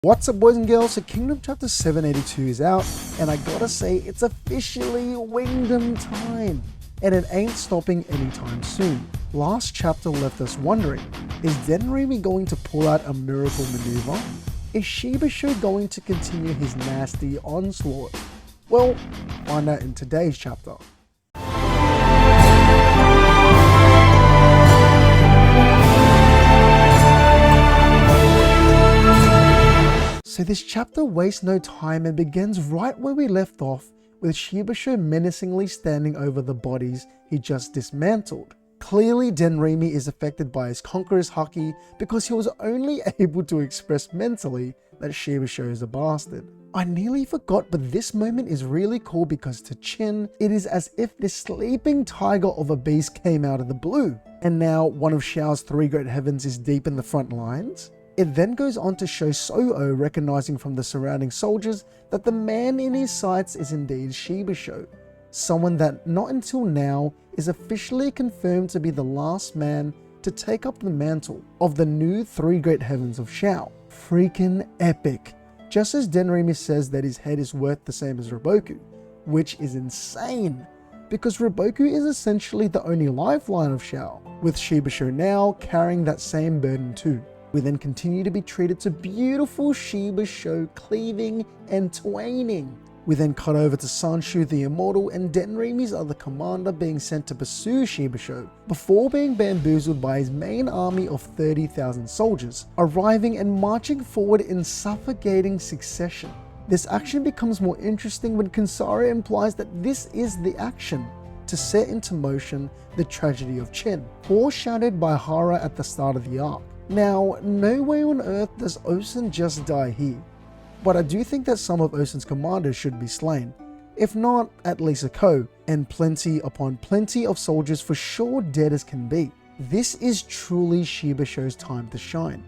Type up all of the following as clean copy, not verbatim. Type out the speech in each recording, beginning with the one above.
What's up, boys and girls? So Kingdom chapter 782 is out, and I gotta say, it's officially Wingdom time, and it ain't stopping anytime soon. Last chapter left us wondering, is Denrimi going to pull out a miracle maneuver? Is Shibashu going to continue his nasty onslaught? Well, find out in today's chapter. So this chapter wastes no time and begins right where we left off, with Shibashu menacingly standing over the bodies he just dismantled. Clearly Denrimi is affected by his conqueror's haki because he was only able to express mentally that Shibashu is a bastard. I nearly forgot, but this moment is really cool because to Chin, it is as if this sleeping tiger of a beast came out of the blue. And now one of Zhao's three great heavens is deep in the front lines. It then goes on to show Zhao recognizing from the surrounding soldiers that the man in his sights is indeed Shibashu, someone that not until now is officially confirmed to be the last man to take up the mantle of the new three great heavens of Zhao. Freaking epic. Just as Denrimi says that his head is worth the same as Riboku, which is insane, because Riboku is essentially the only lifeline of Zhao, with Shibashu now carrying that same burden too. We then continue to be treated to beautiful Shibashu cleaving and twaining. We then cut over to Sanshu the Immortal and Denrimi's other commander being sent to pursue Shibashu before being bamboozled by his main army of 30,000 soldiers, arriving and marching forward in suffocating succession. This action becomes more interesting when Kinsara implies that this is the action to set into motion the tragedy of Chin, foreshadowed by Hara at the start of the arc. Now, no way on earth does Osen just die here, but I do think that some of Osen's commanders should be slain, if not at least a Ko, and plenty upon plenty of soldiers for sure dead as can be. This is truly Shibashu's time to shine,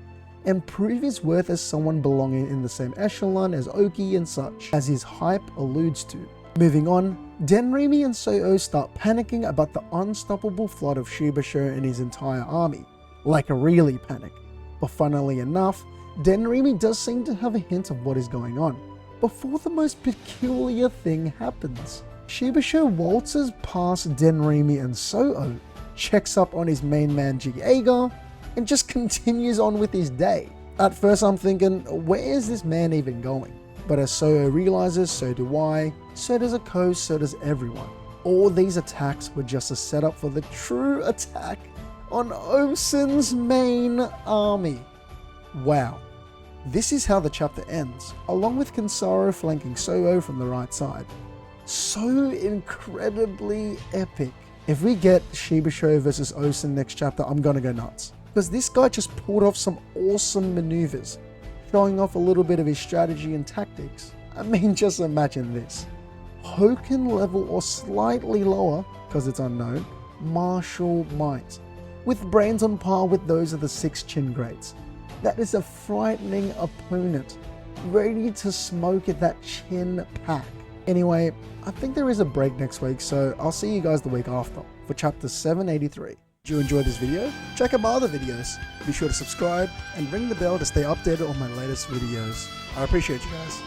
and prove his worth as someone belonging in the same echelon as Oki and such, as his hype alludes to. Moving on, Denrimi and Zhao start panicking about the unstoppable flood of Shibashu and his entire army. Like a really panic. But funnily enough, Denrimi does seem to have a hint of what is going on, before the most peculiar thing happens. Shibashu waltzes past Denrimi and Zhao, checks up on his main man Jiaga, and just continues on with his day. At first I'm thinking, where is this man even going? But as Zhao realizes, so do I, so does Ako, so does everyone. All these attacks were just a setup for the true attack on Osen's main army. Wow. This is how the chapter ends, along with Kinsara flanking Zhao from the right side. So incredibly epic. If we get Shibashu versus Osen next chapter, I'm gonna go nuts. Because this guy just pulled off some awesome maneuvers, showing off a little bit of his strategy and tactics. I mean, just imagine this. Hoken level or slightly lower, because it's unknown, martial might, with brains on par with those of the 6 Chin grades. That is a frightening opponent, ready to smoke at that Chin pack. Anyway, I think there is a break next week, so I'll see you guys the week after for chapter 783. Did you enjoy this video? Check out my other videos. Be sure to subscribe and ring the bell to stay updated on my latest videos. I appreciate you guys.